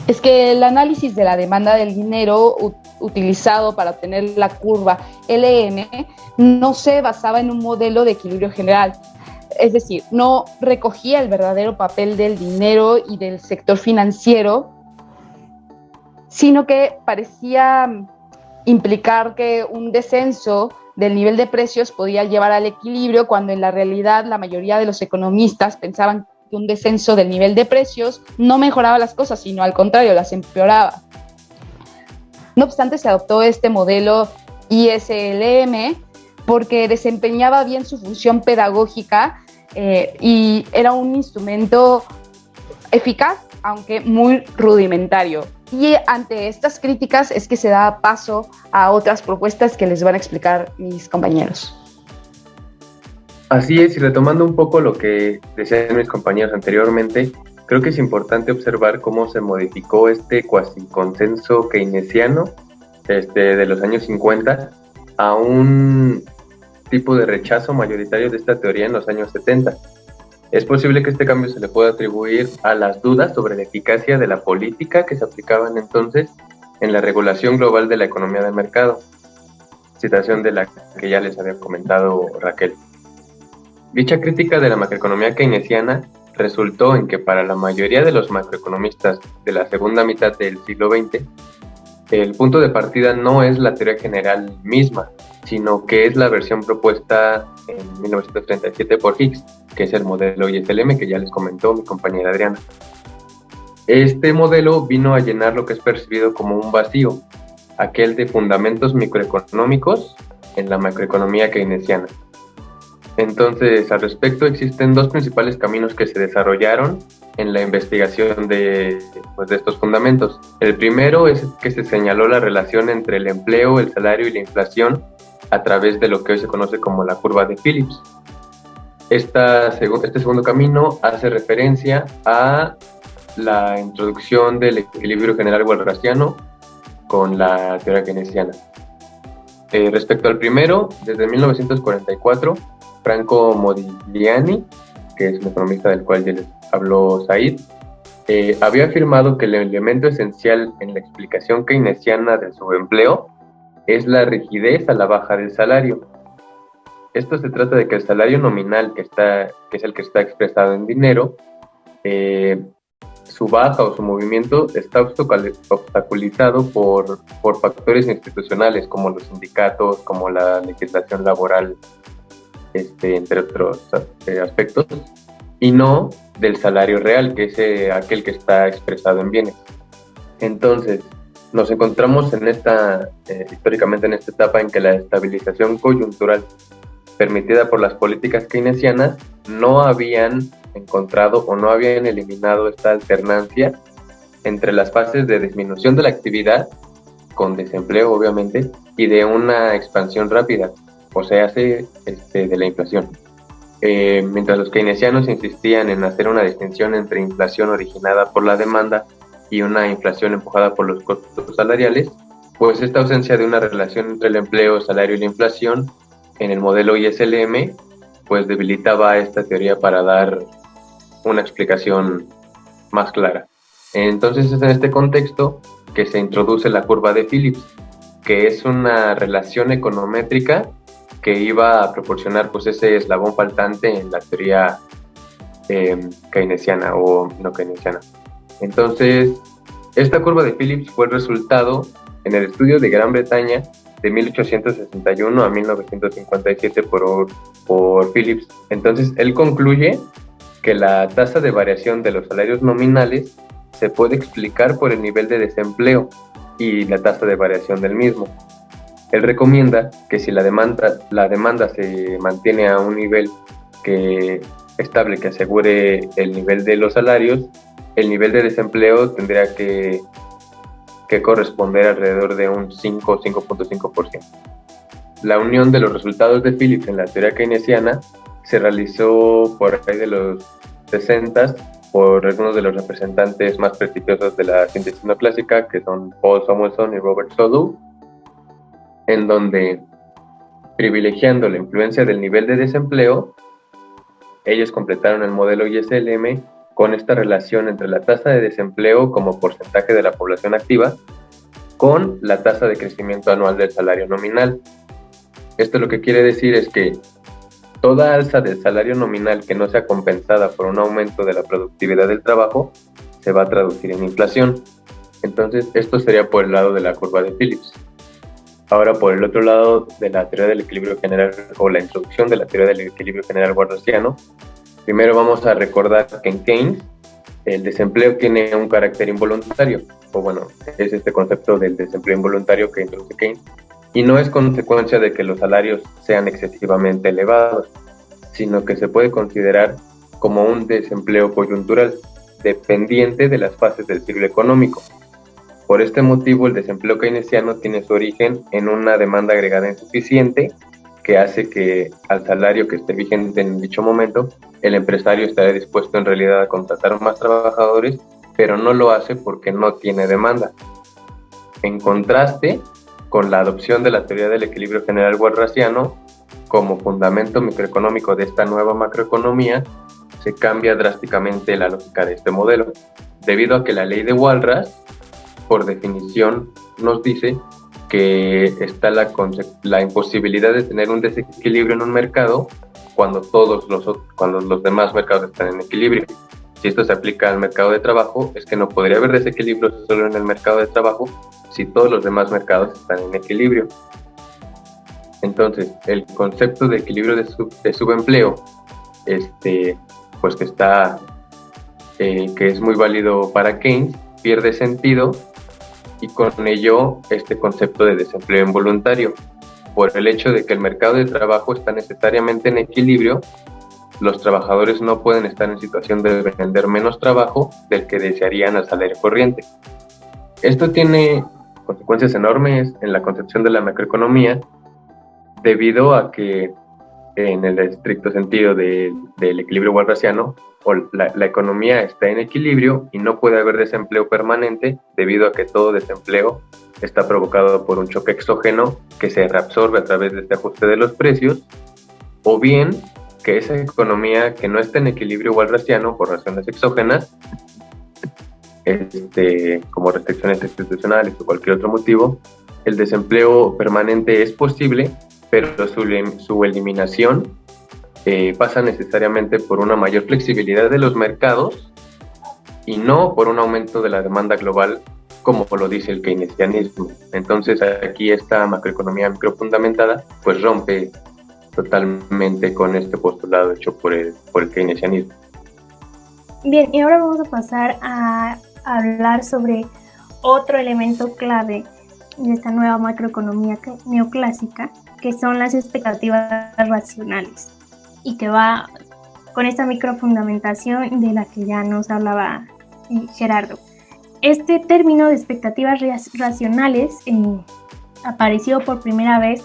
es que el análisis de la demanda del dinero utilizado para obtener la curva LM no se basaba en un modelo de equilibrio general, es decir, no recogía el verdadero papel del dinero y del sector financiero, sino que parecía implicar que un descenso del nivel de precios podía llevar al equilibrio, cuando en la realidad la mayoría de los economistas pensaban que un descenso del nivel de precios no mejoraba las cosas, sino al contrario, las empeoraba. No obstante, se adoptó este modelo ISLM porque desempeñaba bien su función pedagógica y era un instrumento eficaz, aunque muy rudimentario. Y ante estas críticas es que se da paso a otras propuestas que les van a explicar mis compañeros. Así es, y retomando un poco lo que decían mis compañeros anteriormente, creo que es importante observar cómo se modificó este cuasi consenso keynesiano de los años 50 a un tipo de rechazo mayoritario de esta teoría en los años 70. Es posible que este cambio se le pueda atribuir a las dudas sobre la eficacia de la política que se aplicaban entonces en la regulación global de la economía de mercado, citación de la que ya les había comentado Raquel. Dicha crítica de la macroeconomía keynesiana resultó en que para la mayoría de los macroeconomistas de la segunda mitad del siglo XX, el punto de partida no es la teoría general misma, sino que es la versión propuesta en 1937 por Hicks, que es el modelo ISLM que ya les comentó mi compañera Adriana. Este modelo vino a llenar lo que es percibido como un vacío, aquel de fundamentos microeconómicos en la macroeconomía keynesiana. Entonces, al respecto, existen dos principales caminos que se desarrollaron en la investigación de estos fundamentos. El primero es que se señaló la relación entre el empleo, el salario y la inflación a través de lo que hoy se conoce como la curva de Phillips. Este segundo camino hace referencia a la introducción del equilibrio general walrasiano con la teoría keynesiana. Respecto al primero, desde 1944, Franco Modigliani, que es un economista del cual ya les habló Said, había afirmado que el elemento esencial en la explicación keynesiana del subempleo es la rigidez a la baja del salario. Esto se trata de que el salario nominal, que es el que está expresado en dinero, su baja o su movimiento está obstaculizado por factores institucionales como los sindicatos, como la legislación laboral, entre otros aspectos, y no del salario real, que es aquel que está expresado en bienes. Entonces, nos encontramos históricamente en esta etapa en que la estabilización coyuntural permitida por las políticas keynesianas no habían encontrado o no habían eliminado esta alternancia entre las fases de disminución de la actividad, con desempleo obviamente, y de una expansión rápida, o sea, de la inflación. Mientras los keynesianos insistían en hacer una distinción entre inflación originada por la demanda y una inflación empujada por los costos salariales, pues esta ausencia de una relación entre el empleo, el salario y la inflación en el modelo ISLM pues debilitaba esta teoría para dar una explicación más clara. Entonces es en este contexto que se introduce la curva de Phillips, que es una relación econométrica que iba a proporcionar pues ese eslabón faltante en la teoría keynesiana o no keynesiana. Entonces, esta curva de Phillips fue el resultado en el estudio de Gran Bretaña de 1861 a 1957 por Phillips. Entonces, él concluye que la tasa de variación de los salarios nominales se puede explicar por el nivel de desempleo y la tasa de variación del mismo. Él recomienda que si la demanda se mantiene a un nivel estable que asegure el nivel de los salarios, el nivel de desempleo tendría que corresponder alrededor de un 5 o 5.5%. La unión de los resultados de Phillips en la teoría keynesiana se realizó por ahí de los 60 por algunos de los representantes más prestigiosos de la síntesis neoclásica, que son Paul Samuelson y Robert Solow, en donde, privilegiando la influencia del nivel de desempleo, ellos completaron el modelo ISLM con esta relación entre la tasa de desempleo como porcentaje de la población activa con la tasa de crecimiento anual del salario nominal. Esto lo que quiere decir es que toda alza del salario nominal que no sea compensada por un aumento de la productividad del trabajo se va a traducir en inflación. Entonces, esto sería por el lado de la curva de Phillips. Ahora, por el otro lado de la teoría del equilibrio general o la introducción de la teoría del equilibrio general walrasiano, primero vamos a recordar que en Keynes el desempleo tiene un carácter involuntario, o bueno, es este concepto del desempleo involuntario que introduce Keynes, y no es consecuencia de que los salarios sean excesivamente elevados, sino que se puede considerar como un desempleo coyuntural, dependiente de las fases del ciclo económico. Por este motivo, el desempleo keynesiano tiene su origen en una demanda agregada insuficiente que hace que al salario que esté vigente en dicho momento, el empresario estará dispuesto en realidad a contratar más trabajadores, pero no lo hace porque no tiene demanda. En contraste con la adopción de la teoría del equilibrio general walrasiano como fundamento microeconómico de esta nueva macroeconomía, se cambia drásticamente la lógica de este modelo, debido a que la ley de Walras, por definición, nos dice que está la imposibilidad de tener un desequilibrio en un mercado cuando los demás mercados están en equilibrio. Si esto se aplica al mercado de trabajo, es que no podría haber desequilibrio solo en el mercado de trabajo si todos los demás mercados están en equilibrio. Entonces, el concepto de equilibrio de subempleo, pues que es muy válido para Keynes, pierde sentido, y con ello este concepto de desempleo involuntario. Por el hecho de que el mercado de trabajo está necesariamente en equilibrio, los trabajadores no pueden estar en situación de vender menos trabajo del que desearían al salario corriente. Esto tiene consecuencias enormes en la concepción de la macroeconomía, debido a que en el estricto sentido del equilibrio walrasiano, la economía está en equilibrio y no puede haber desempleo permanente, debido a que todo desempleo está provocado por un choque exógeno que se reabsorbe a través de este ajuste de los precios, o bien que esa economía que no está en equilibrio walrasiano por razones exógenas, como restricciones institucionales o cualquier otro motivo, el desempleo permanente es posible, pero su eliminación pasa necesariamente por una mayor flexibilidad de los mercados y no por un aumento de la demanda global, como lo dice el keynesianismo. Entonces, aquí esta macroeconomía microfundamentada pues rompe totalmente con este postulado hecho por el keynesianismo. Bien, y ahora vamos a pasar a hablar sobre otro elemento clave de esta nueva macroeconomía neoclásica, que son las expectativas racionales, y que va con esta microfundamentación de la que ya nos hablaba Gerardo. Este término de expectativas racionales apareció por primera vez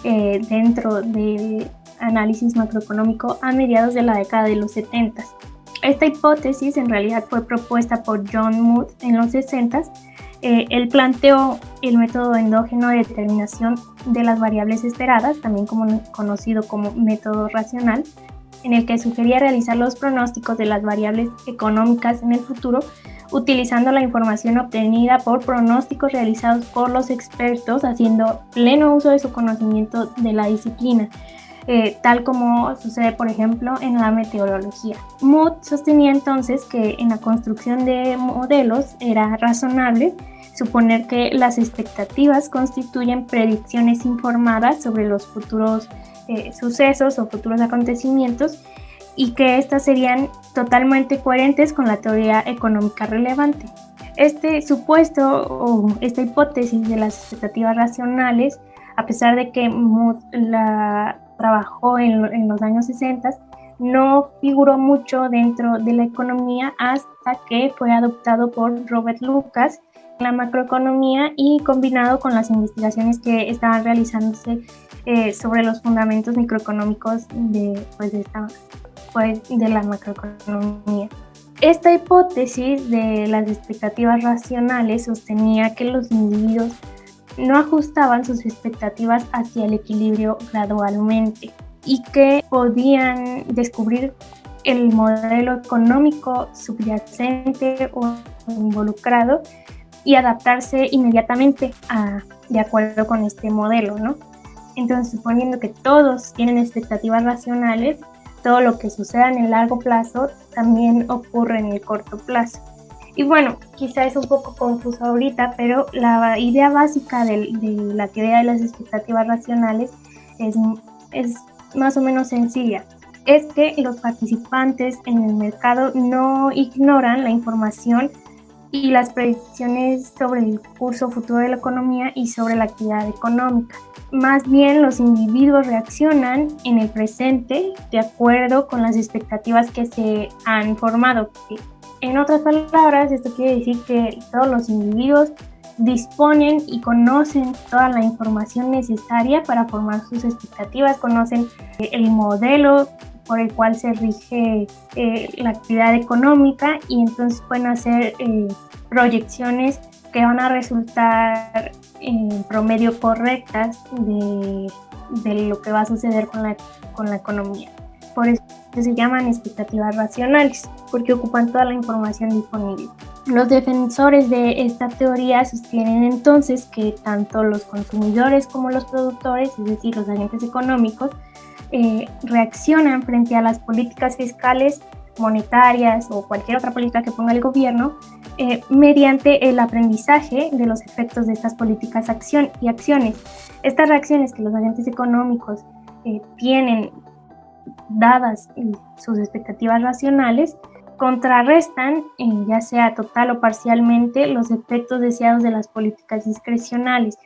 dentro del análisis macroeconómico a mediados de la década de los 70. Esta hipótesis en realidad fue propuesta por John Mood en los 60. Él planteó el método endógeno de determinación de las variables esperadas, también conocido como método racional, en el que sugería realizar los pronósticos de las variables económicas en el futuro utilizando la información obtenida por pronósticos realizados por los expertos, haciendo pleno uso de su conocimiento de la disciplina, tal como sucede, por ejemplo, en la meteorología. Mood sostenía entonces que en la construcción de modelos era razonable suponer que las expectativas constituyen predicciones informadas sobre los futuros sucesos o futuros acontecimientos y que éstas serían totalmente coherentes con la teoría económica relevante. Este supuesto o esta hipótesis de las expectativas racionales, a pesar de que la trabajó en los años 60, no figuró mucho dentro de la economía hasta que fue adoptado por Robert Lucas en la macroeconomía y combinado con las investigaciones que estaban realizándose sobre los fundamentos microeconómicos de la macroeconomía. Esta hipótesis de las expectativas racionales sostenía que los individuos no ajustaban sus expectativas hacia el equilibrio gradualmente y que podían descubrir el modelo económico subyacente o involucrado y adaptarse inmediatamente de acuerdo con este modelo, ¿no? Entonces, suponiendo que todos tienen expectativas racionales, todo lo que suceda en el largo plazo también ocurre en el corto plazo. Y bueno, quizá es un poco confuso ahorita, pero la idea básica de la teoría de las expectativas racionales es más o menos sencilla. Es que los participantes en el mercado no ignoran la información y las predicciones sobre el curso futuro de la economía y sobre la actividad económica. Más bien, los individuos reaccionan en el presente de acuerdo con las expectativas que se han formado. En otras palabras, esto quiere decir que todos los individuos disponen y conocen toda la información necesaria para formar sus expectativas, conocen el modelo por el cual se rige la actividad económica y entonces pueden hacer proyecciones que van a resultar en promedio correctas de lo que va a suceder con la economía. Por eso se llaman expectativas racionales, porque ocupan toda la información disponible. Los defensores de esta teoría sostienen entonces que tanto los consumidores como los productores, es decir, los agentes económicos, reaccionan frente a las políticas fiscales, monetarias o cualquier otra política que ponga el gobierno mediante el aprendizaje de los efectos de estas políticas y acciones. Estas reacciones que los agentes económicos tienen dadas sus expectativas racionales contrarrestan, ya sea total o parcialmente, los efectos deseados de las políticas discrecionales,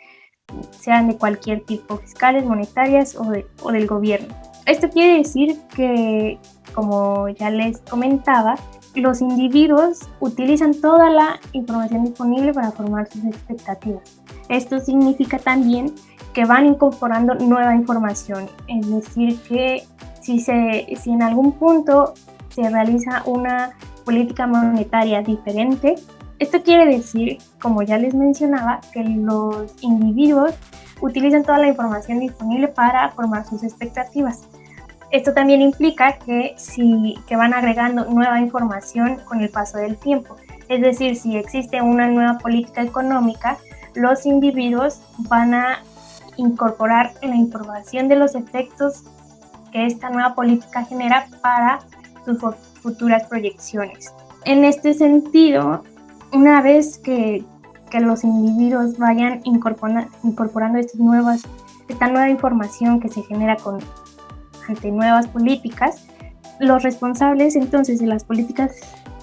sean de cualquier tipo, fiscales, monetarias o del gobierno. Esto quiere decir que, como ya les comentaba, los individuos utilizan toda la información disponible para formar sus expectativas. Esto significa también que van incorporando nueva información, es decir, que si en algún punto se realiza una política monetaria diferente, esto quiere decir, como ya les mencionaba, que los individuos utilizan toda la información disponible para formar sus expectativas. Esto también implica que van agregando nueva información con el paso del tiempo. Es decir, si existe una nueva política económica, los individuos van a incorporar la información de los efectos que esta nueva política genera para sus futuras proyecciones. En este sentido, una vez que los individuos vayan incorporando esta nueva información que se genera ante nuevas políticas, los responsables entonces de las políticas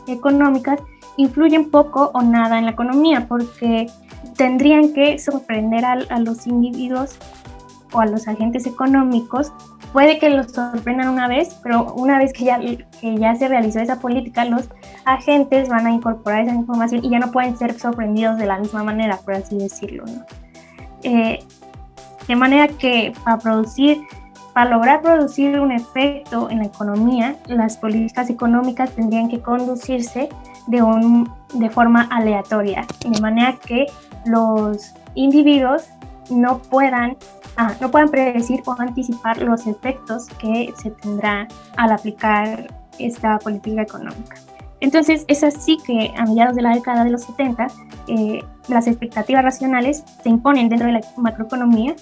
económicas influyen poco o nada en la economía, porque tendrían que sorprender a los individuos o a los agentes económicos. Puede que los sorprendan una vez, pero una vez que ya se realizó esa política, los agentes van a incorporar esa información y ya no pueden ser sorprendidos de la misma manera, por así decirlo, ¿no? De manera que para lograr producir un efecto en la economía, las políticas económicas tendrían que conducirse de forma aleatoria, de manera que los individuos no puedan predecir o anticipar los efectos que se tendrá al aplicar esta política económica. Entonces, es así que a mediados de la década de los 70, las expectativas racionales se imponen dentro de la macroeconomía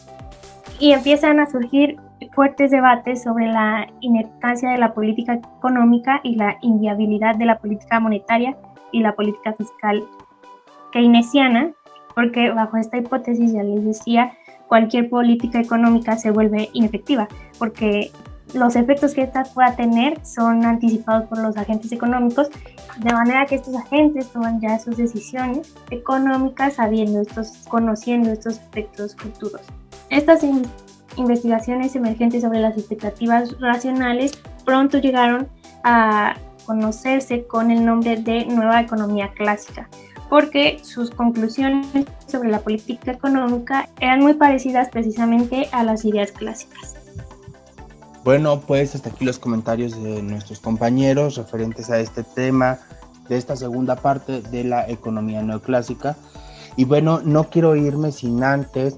y empiezan a surgir fuertes debates sobre la ineficacia de la política económica y la inviabilidad de la política monetaria y la política fiscal keynesiana, porque bajo esta hipótesis, ya les decía, cualquier política económica se vuelve inefectiva, porque los efectos que esta pueda tener son anticipados por los agentes económicos, de manera que estos agentes toman ya sus decisiones económicas conociendo estos efectos futuros. Estas investigaciones emergentes sobre las expectativas racionales pronto llegaron a conocerse con el nombre de Nueva Economía Clásica, porque sus conclusiones sobre la política económica eran muy parecidas precisamente a las ideas clásicas. Bueno, pues hasta aquí los comentarios de nuestros compañeros referentes a este tema de esta segunda parte de la economía neoclásica. Y bueno, no quiero irme sin antes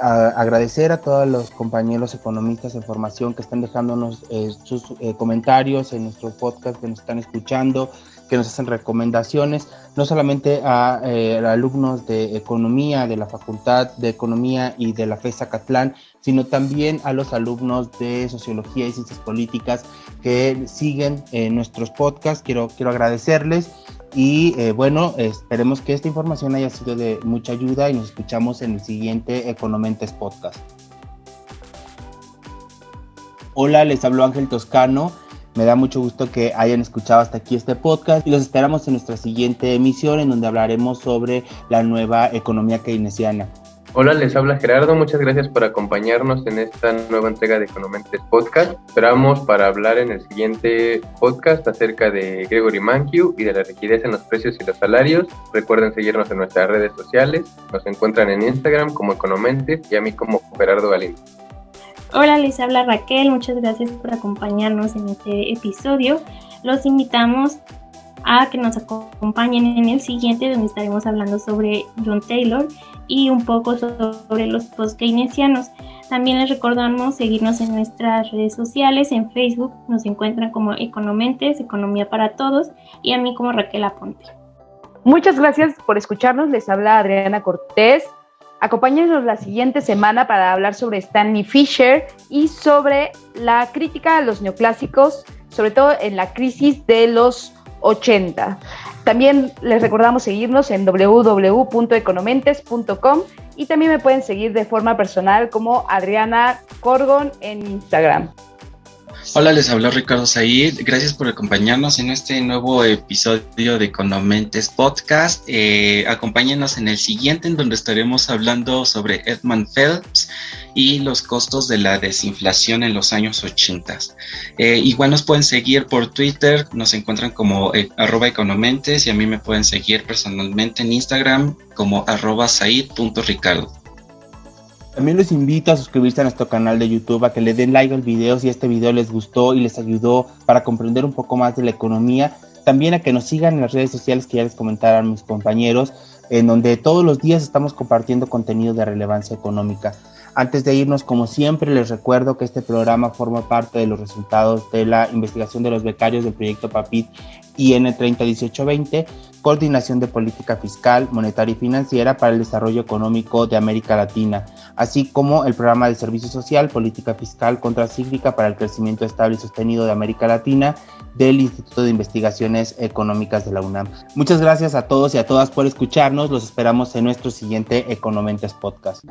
agradecer a todos los compañeros economistas en formación que están dejándonos sus comentarios en nuestro podcast, que nos están escuchando, que nos hacen recomendaciones, no solamente a alumnos de economía, de la Facultad de Economía y de la FES Zacatlán, sino también a los alumnos de Sociología y Ciencias Políticas que siguen nuestros podcasts. Quiero agradecerles y bueno, esperemos que esta información haya sido de mucha ayuda y nos escuchamos en el siguiente Economentes Podcast. Hola, les habló Ángel Toscano. Me da mucho gusto que hayan escuchado hasta aquí este podcast y los esperamos en nuestra siguiente emisión, en donde hablaremos sobre la nueva economía keynesiana. Hola, les habla Gerardo. Muchas gracias por acompañarnos en esta nueva entrega de Economentes Podcast. Esperamos para hablar en el siguiente podcast acerca de Gregory Mankiw y de la rigidez en los precios y los salarios. Recuerden seguirnos en nuestras redes sociales. Nos encuentran en Instagram como Economentes y a mí como Gerardo Galindo. Hola, les habla Raquel. Muchas gracias por acompañarnos en este episodio. Los invitamos a que nos acompañen en el siguiente, donde estaremos hablando sobre John Taylor y un poco sobre los post-keynesianos. También les recordamos seguirnos en nuestras redes sociales. En Facebook nos encuentran como Economentes, Economía para Todos, y a mí como Raquel Aponte. Muchas gracias por escucharnos. Les habla Adriana Cortés. Acompáñenos la siguiente semana para hablar sobre Stanley Fischer y sobre la crítica a los neoclásicos, sobre todo en la crisis de los 80. También les recordamos seguirnos en www.economentes.com y también me pueden seguir de forma personal como Adriana Corgon en Instagram. Hola, les habló Ricardo Said. Gracias por acompañarnos en este nuevo episodio de Economentes Podcast. Acompáñenos en el siguiente, en donde estaremos hablando sobre Edmund Phelps y los costos de la desinflación en los años 80. Igual nos pueden seguir por Twitter, nos encuentran como @economentes, y a mí me pueden seguir personalmente en Instagram como @said.ricardo. También los invito a suscribirse a nuestro canal de YouTube, a que le den like al video si este video les gustó y les ayudó para comprender un poco más de la economía. También a que nos sigan en las redes sociales que ya les comentaron mis compañeros, en donde todos los días estamos compartiendo contenido de relevancia económica. Antes de irnos, como siempre, les recuerdo que este programa forma parte de los resultados de la investigación de los becarios del proyecto PAPIT IN 301820, Coordinación de Política Fiscal, Monetaria y Financiera para el Desarrollo Económico de América Latina, así como el Programa de Servicio Social, Política Fiscal Contracíclica para el Crecimiento Estable y Sostenido de América Latina del Instituto de Investigaciones Económicas de la UNAM. Muchas gracias a todos y a todas por escucharnos. Los esperamos en nuestro siguiente Economentes Podcast.